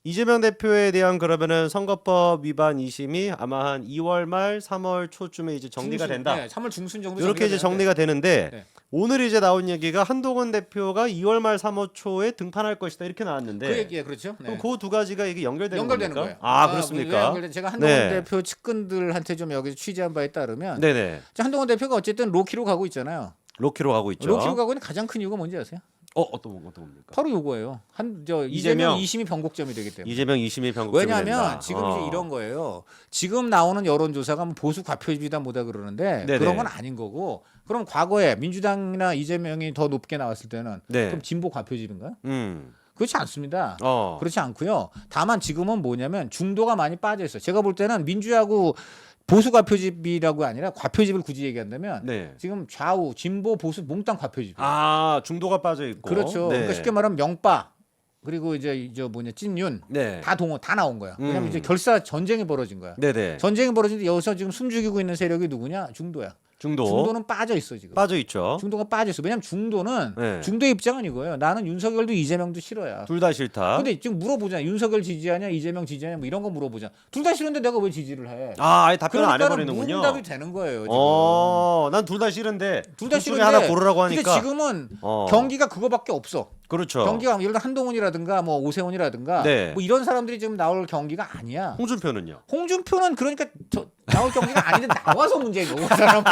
이재명 대표에 대한 그러면은 선거법 위반 2심이 아마 한 2월 말 3월 초쯤에 이제 정리가 된다. 네, 3월 중순 정도 이렇게 이제 정리가 되는데 네. 오늘 이제 나온 얘기가 한동훈 대표가 2월 말 3월 초에 등판할 것이다 이렇게 나왔는데 그 얘기예, 그렇죠. 네. 그럼 그 두 가지가 이게 연결되는 연결되는 겁니까? 거예요. 아, 그렇습니까? 제가 한동훈 네. 대표 측근들한테 좀 여기서 취재한 바에 따르면 네네. 한동훈 대표가 어쨌든 로키로 가고 있잖아요. 로키로 가고 있죠. 로키로 가고 있는 가장 큰 이유가 뭔지 아세요? 어떤 겁니까? 바로 요거예요. 이재명 이재명 2심이 변곡점이 되기 때문에. 이재명 2심이 변곡점이 왜냐하면 된다. 지금 이제 이런 거예요. 지금 나오는 여론조사가 뭐 보수 과표집이다 뭐다 그러는데 네네. 그런 건 아닌 거고. 그럼 과거에 민주당이나 이재명이 더 높게 나왔을 때는 네. 그럼 진보 과표집인가요? 음. 그렇지 않습니다. 어. 그렇지 않고요. 다만 지금은 뭐냐면 중도가 많이 빠져 있어요. 제가 볼 때는 민주하고 보수 과표집이라고 아니라 과표집을 굳이 얘기한다면 네. 지금 좌우 진보 보수 몽땅 과표집이에요. 아, 중도가 빠져 있고. 그렇죠. 네. 그러니까 쉽게 말하면 명빠 그리고 이제 찐윤 네. 다 나온 거야. 왜냐면 이제 결사 전쟁이 벌어진 거야. 네네. 전쟁이 벌어지는데 여기서 지금 숨죽이고 있는 세력이 누구냐? 중도야. 중도. 중도는 빠져 있어 지금. 빠져 있죠. 중도가 빠져 있어. 왜냐면 중도는 네. 중도의 입장은 이거예요. 나는 윤석열도 이재명도 싫어야. 둘 다 싫다. 근데 지금 물어보잖아. 윤석열 지지하냐, 이재명 지지하냐, 뭐 이런 거 물어보잖아. 둘 다 싫은데 내가 왜 지지를 해? 아, 아예 답변을 안 그러니까는 해버리는군요. 무응답이 되는 거예요. 지금. 난 둘 다 싫은데 둘 다 둘 중에 싫은데 하나 고르라고 근데 하니까. 지금은 어. 경기가 그거밖에 없어. 그렇죠. 경기가 예를 들어 한동훈이라든가 뭐 오세훈이라든가 네. 뭐 이런 사람들이 지금 나올 경기가 아니야. 홍준표는요? 홍준표는 그러니까 나올 경기가 아닌데 나와서 문제고 그 사람은.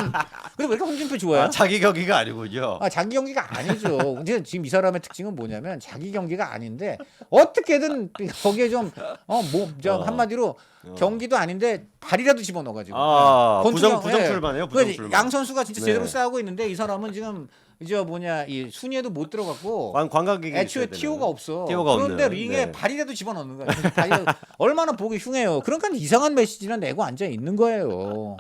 근데 왜 이렇게 홍준표 좋아요? 자기 경기가 아니군요. 자기 경기가 아니죠. 근데 지금 이 사람의 특징은 뭐냐면 자기 경기가 아닌데 어떻게든 거기에 좀 한마디로 경기도 아닌데 발이라도 집어넣어가지고. 부정 출마네요. 부정 출마. 양 선수가 진짜 네. 제대로 싸우고 있는데 이 사람은 지금 이 순위에도 못 들어갔고 관광객이 애초에 티오가 없어. 티오가 그런데 없는. 링에 네. 발이라도 집어넣는 거야. 얼마나 보기 흉해요. 그러니까 이상한 메시지는 내고 앉아 있는 거예요.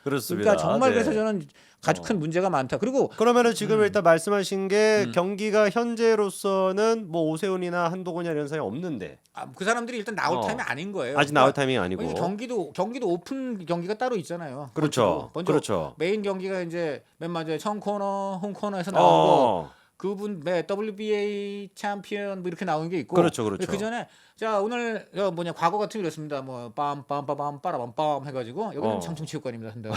그렇습니다. 그러니까 정말 네. 그래서 저는 아주 큰 문제가 많다. 그리고 그러면은 지금 일단 말씀하신 게 경기가 현재로서는 뭐 오세훈이나 한동훈이나 이런 사람이 없는데 그 사람들이 일단 나올 타임이 아닌 거예요. 아직 나올 타이밍이 아니고. 그러니까 경기도 오픈 경기가 따로 있잖아요. 그렇죠. 먼저 그렇죠. 메인 경기가 이제 맨 마지막에 청코너, 홈코너에서 나오고 그분 WBA 챔피언 뭐 이렇게 나오는 게 있고. 그렇죠, 그렇죠. 그 전에 자 오늘 과거 같은 이랬습니다. 뭐 빰빰빰빰 빠라밤빰 해가지고 여기는 장충체육관입니다. 한 다음에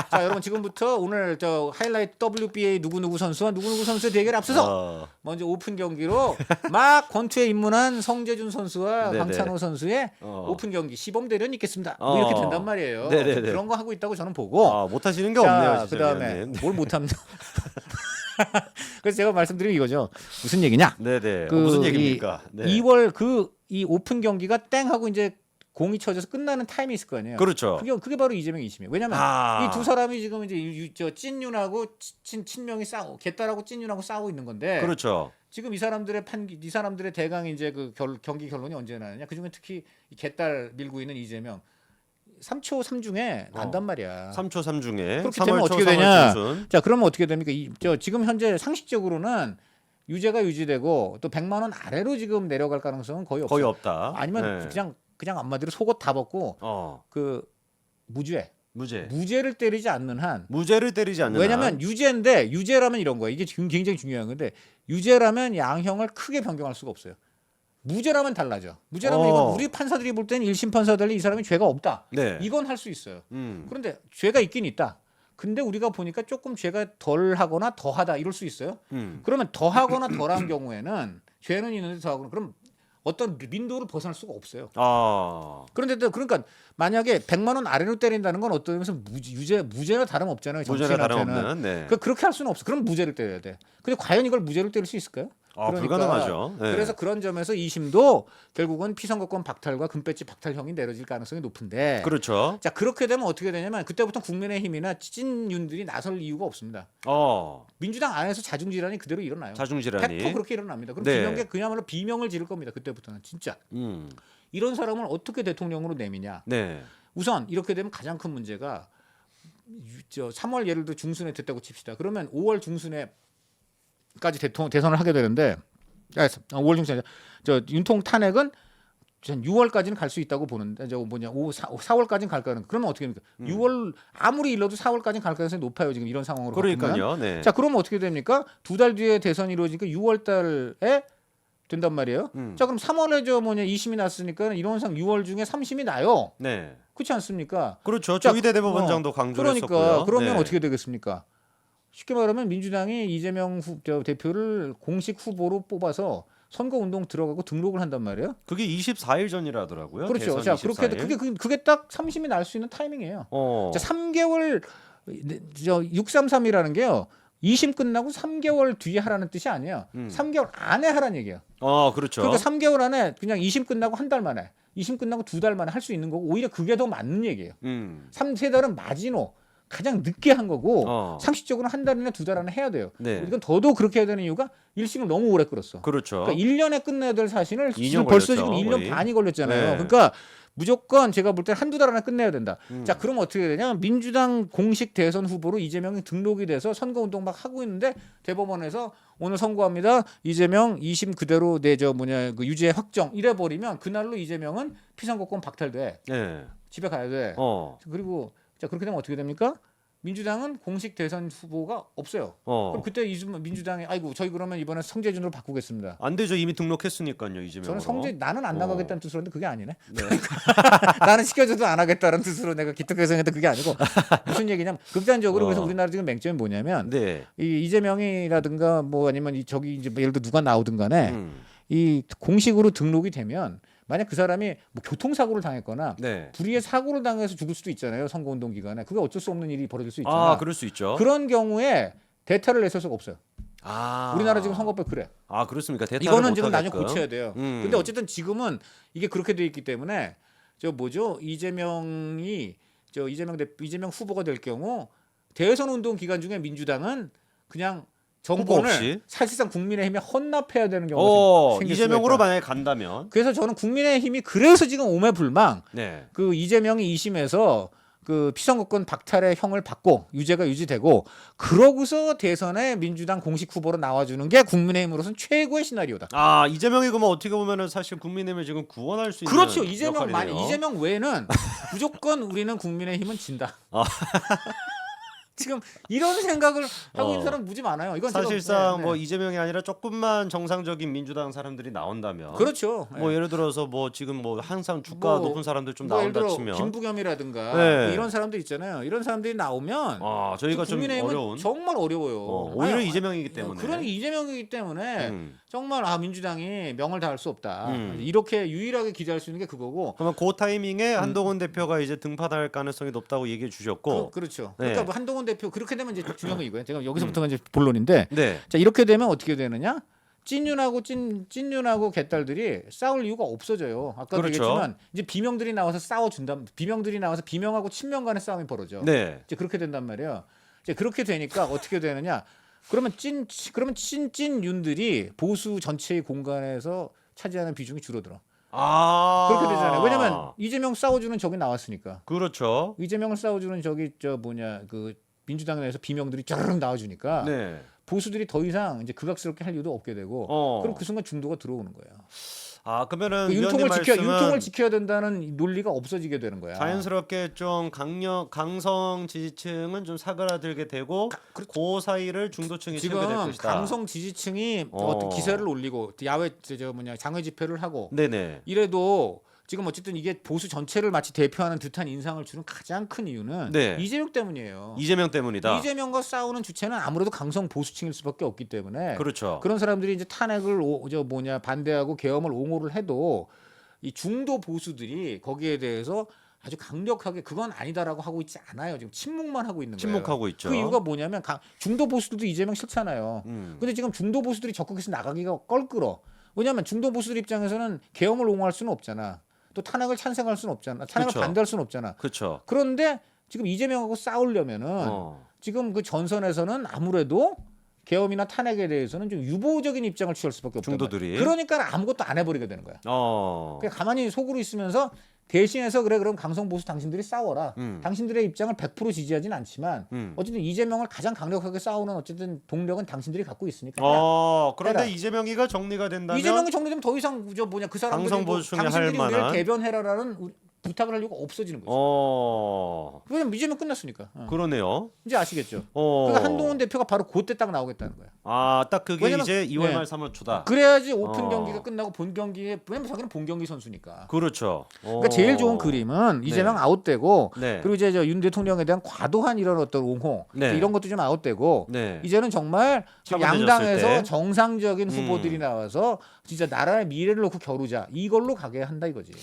자 여러분 지금부터 오늘 하이라이트 WBA 누구누구 선수와 누구누구 선수의 대결에 앞서서 먼저 오픈 경기로 막 권투에 입문한 성재준 선수와 네네. 강찬호 선수의 오픈 경기 시범 대련이 있겠습니다. 뭐 이렇게 된단 말이에요. 네네네. 그런 거 하고 있다고 저는 보고. 못 하시는 게 없네요. 진짜 그다음에 위원님. 뭘 못합니다. 그래서 제가 말씀드린 이거죠. 무슨 얘기냐? 네네. 무슨 얘기입니까? 네. 2월 이 오픈 경기가 땡 하고 이제 공이 쳐져서 끝나는 타임이 있을 거 아니에요. 그렇죠. 그게 바로 이재명 2심이에요. 왜냐면 이 두 사람이 지금 이제 찐윤하고 친명이 싸우고 개딸하고 찐윤하고 싸우고 있는 건데. 그렇죠. 지금 이 사람들의 대강 이제 경기 결론이 언제 나느냐? 그중에 특히 이 개딸 밀고 있는 이재명 3초 3중에 난단 말이야. 3초 3중에 그렇게 되면 어떻게 되냐? 자, 그러면 어떻게 됩니까? 지금 현재 상식적으로는 유죄가 유지되고 또 100만 원 아래로 지금 내려갈 가능성은 거의 없어요. 거의 없다. 아니면 네. 그냥 한마디로 속옷 다 벗고 그 무죄를 때리지 않는 한. 무죄를 때리지 않는 왜냐면 한. 유죄라면 이런 거야. 이게 지금 굉장히 중요한 건데 유죄라면 양형을 크게 변경할 수가 없어요. 무죄라면 달라져. 무죄라면 이건 우리 판사들이 볼 때는 1심 판사들이 이 사람이 죄가 없다. 네. 이건 할 수 있어요. 그런데 죄가 있긴 있다. 근데 우리가 보니까 조금 죄가 덜 하거나 더하다 이럴 수 있어요. 그러면 더하거나 덜한 경우에는 죄는 있는데 더하거나 그럼 어떤 민도를 벗어날 수가 없어요. 그런데 또 그러니까 만약에 100만 원 아래로 때린다는 건 어떤 의미에서 무죄나 다름없잖아요. 무죄나 다름없는. 네. 그렇게 할 수는 없어. 그럼 무죄를 때려야 돼. 근데 과연 이걸 무죄로 때릴 수 있을까요? 불가능하죠. 네. 그래서 그런 점에서 2심도 결국은 피선거권 박탈과 금배지 박탈형이 내려질 가능성이 높은데. 그렇죠. 자 그렇게 되면 어떻게 되냐면 그때부터 국민의힘이나 찐윤들이 나설 이유가 없습니다. 민주당 안에서 자중질환이 그대로 일어나요. 자중질환이 100% 그렇게 일어납니다. 그럼 네. 그야말로 비명을 지를 겁니다. 그때부터는 진짜. 이런 사람을 어떻게 대통령으로 내미냐. 네. 우선 이렇게 되면 가장 큰 문제가 3월 예를 들어 중순에 됐다고 칩시다. 그러면 5월 중순에 까지 대선을 하게 되는데 5월 중순에 윤통 탄핵은 6월까지는 갈 수 있다고 보는데 4월까지는 갈 가능. 그러면 어떻게 됩니까? 6월 아무리 일러도 4월까지는 갈 가능성이 높아요. 지금 이런 상황으로. 그러니까요. 네. 자, 그러면 어떻게 됩니까? 2달 뒤에 대선이 이루어지니까 6월 달에 된단 말이에요. 자 그럼 3월에 2심이 났으니까 이론상 6월 중에 3심이 나요. 네. 그렇지 않습니까? 그렇죠. 자, 조희대 대법원장도 강조를 그러니까 했었고요. 그러면 네. 어떻게 되겠습니까? 쉽게 말하면 민주당이 이재명 대표를 공식 후보로 뽑아서 선거운동 들어가고 등록을 한단 말이에요. 그게 24일 전이라더라고요. 그렇죠. 대선 자 24일. 그게 딱 3심이 날 수 있는 타이밍이에요. 어. 자 3개월 633이라는 게요. 2심 끝나고 3개월 뒤에 하라는 뜻이 아니에요. 3개월 안에 하라는 얘기예요. 그렇죠. 그러니까 3개월 안에 그냥 2심 끝나고 한 달 만에, 2심 끝나고 2달 만에 할 수 있는 거고 오히려 그게 더 맞는 얘기예요. 3-4달은 마지노 가장 늦게 한 거고 상식적으로 한 달이나 2달 안에 해야 돼요. 네. 이건 더더욱 그렇게 해야 되는 이유가 1심을 너무 오래 끌었어. 그렇죠. 그러니까 1년에 끝내야 될 사실을 2년 지금 벌써 걸렸죠, 지금 1년 거의. 반이 걸렸잖아요. 네. 그러니까 무조건 제가 볼 때 한두 달 안에 끝내야 된다. 자, 그럼 어떻게 되냐? 민주당 공식 대선 후보로 이재명이 등록이 돼서 선거운동 막 하고 있는데 대법원에서 오늘 선고합니다. 이재명 2심 그대로 그 유죄 확정 이래 버리면 그날로 이재명은 피선거권 박탈돼. 네. 집에 가야 돼. 그리고 자, 그렇게 되면 어떻게 됩니까? 민주당은 공식 대선 후보가 없어요. 그럼 그때 민주당이 아이고 저희 그러면 이번에 성재준으로 바꾸겠습니다. 안 되죠. 이미 등록했으니까요. 이재명으로. 저는 나는 안 나가겠다는 뜻으로 했는데 그게 아니네. 네. 나는 시켜줘도 안 하겠다는 뜻으로 내가 기특해서했는데 그게 아니고 무슨 얘기냐면 극단적으로 그래서 우리나라 지금 맹점이 뭐냐면 네. 이 이재명이라든가 뭐 아니면 저기 이제 예를 들어 누가 나오든 간에 이 공식으로 등록이 되면 만약 그 사람이 뭐 교통사고를 당했거나 네. 불의의 사고를 당해서 죽을 수도 있잖아요. 선거운동 기간에. 그게 어쩔 수 없는 일이 벌어질 수 있잖아. 그럴 수 있죠. 그런 경우에 대타를 낼 수가 없어요. 우리나라 지금 선거법 그래. 그렇습니까? 대타를 이거는 지금 나중에 못하게끔. 고쳐야 돼요. 근데 어쨌든 지금은 이게 그렇게 돼 있기 때문에 이재명 후보가 될 경우 대선 운동 기간 중에 민주당은 그냥 정권을 없이? 사실상 국민의힘에 헌납해야 되는 경우가 생길 수가 이재명으로 있다. 만약에 간다면. 그래서 저는 국민의힘이 그래서 지금 오매불망 네. 그 이재명이 2심에서 그 피선거권 박탈의 형을 받고 유죄가 유지되고 그러고서 대선에 민주당 공식 후보로 나와주는 게 국민의힘으로서는 최고의 시나리오다. 이재명이 그러면 어떻게 보면은 사실 국민의힘을 지금 구원할 수 있는 그렇죠. 역할이네요. 이재명 외에는 무조건 우리는 국민의힘은 진다. 지금 이런 생각을 하고 있는 사람 무지 많아요. 이건 사실상 제가, 뭐 이재명이 아니라 조금만 정상적인 민주당 사람들이 나온다면 그렇죠. 뭐 예를 들어서 뭐 지금 뭐 항상 주가 높은 사람들 좀 나온다 예를 들어 치면 김부겸이라든가 네. 뭐 이런 사람들 있잖아요. 이런 사람들이 나오면 저희가 좀 국민의힘은 어려운 정말 어려워요. 오히려 이재명이기 때문에 그러니까 이재명이기 때문에 정말 민주당이 명을 다할 수 없다. 이렇게 유일하게 기대할 수 있는 게 그거고. 그러면 그 타이밍에 한동훈 대표가 이제 등판할 가능성이 높다고 얘기해 주셨고 그렇죠. 네. 그러니까 뭐 한동훈 대표 그렇게 되면 이제 중요한 건 이거예요. 제가 여기서부터가 이제 본론인데. 네. 자 이렇게 되면 어떻게 되느냐? 찐윤하고 개딸들이 싸울 이유가 없어져요. 아까도 그렇죠. 얘기했지만 이제 비명들이 나와서 싸워준다. 비명들이 나와서 비명하고 친명 간의 싸움이 벌어져. 네. 이제 그렇게 된단 말이에요. 이제 그렇게 되니까 어떻게 되느냐? 그러면 찐윤들이 보수 전체의 공간에서 차지하는 비중이 줄어들어. 그렇게 되잖아요. 왜냐면 이재명 싸워주는 적이 나왔으니까. 그렇죠. 이재명을 싸워주는 그 민주당 내에서 비명들이 쩌르륵 나와주니까 네. 보수들이 더 이상 이제 극악스럽게 할 이유도 없게 되고 그럼 그 순간 중도가 들어오는 거예요. 그러면은 그 위원님 윤통을 지켜야 된다는 논리가 없어지게 되는 거야. 자연스럽게 좀 강성 지지층은 좀 사그라들게 되고 그 사이를 중도층이 채우게 될 지금 것이다. 강성 지지층이 어떤 기세를 올리고 야외 장외 집회를 하고 네네. 이래도 지금 어쨌든 이게 보수 전체를 마치 대표하는 듯한 인상을 주는 가장 큰 이유는 네. 이재명 때문이에요. 이재명 때문이다. 이재명과 싸우는 주체는 아무래도 강성 보수층일 수밖에 없기 때문에 그렇죠. 그런 사람들이 이제 탄핵을 반대하고 계엄을 옹호를 해도 이 중도 보수들이 거기에 대해서 아주 강력하게 그건 아니다라고 하고 있지 않아요. 지금 침묵만 하고 있는 거예요. 침묵하고 있죠. 그 이유가 뭐냐면 중도 보수들도 이재명 싫잖아요. 근데 지금 중도 보수들이 적극해서 나가기가 껄끄러. 왜냐하면 중도 보수들 입장에서는 계엄을 옹호할 수는 없잖아. 또 탄핵을 찬성할 수는 없잖아. 탄핵을 그쵸. 반대할 수는 없잖아. 그렇죠. 그런데 지금 이재명하고 싸우려면은 지금 그 전선에서는 아무래도 계엄이나 탄핵에 대해서는 좀 유보적인 입장을 취할 수밖에 없단 말이야. 중도들이. 그러니까 아무것도 안 해버리게 되는 거야. 그냥 가만히 속으로 있으면서 대신해서 그럼 강성 보수 당신들이 싸워라. 당신들의 입장을 100% 지지하진 않지만 어쨌든 이재명을 가장 강력하게 싸우는 어쨌든 동력은 당신들이 갖고 있으니까. 그런데 해라. 이재명이가 정리가 된다면 이재명이 정리되면 더 이상 그 사람들이 강성 보수 중에 할 당신들이 우리를 만한. 대변해라라는 부탁을 하려고 없어지는 거죠. 왜냐면 이제는 끝났으니까. 그러네요. 이제 아시겠죠? 그러니까 한동훈 대표가 바로 그때 딱 나오겠다는 거야. 딱 그게 왜냐면- 이제 2월 네. 말 3월 초다. 그래야지 오픈 경기가 끝나고 본 경기에 왜냐면 자기는 본 경기 선수니까. 그렇죠. 그러니까 제일 좋은 그림은 이재명 아웃되고 네. 그리고 이제 윤 대통령에 대한 과도한 이런 어떤 옹호 네. 이런 것도 좀 아웃되고 네. 이제는 정말 지금 차분해졌을 양당에서 때. 정상적인 후보들이 나와서 진짜 나라의 미래를 놓고 겨루자 이걸로 가게 한다 이거지.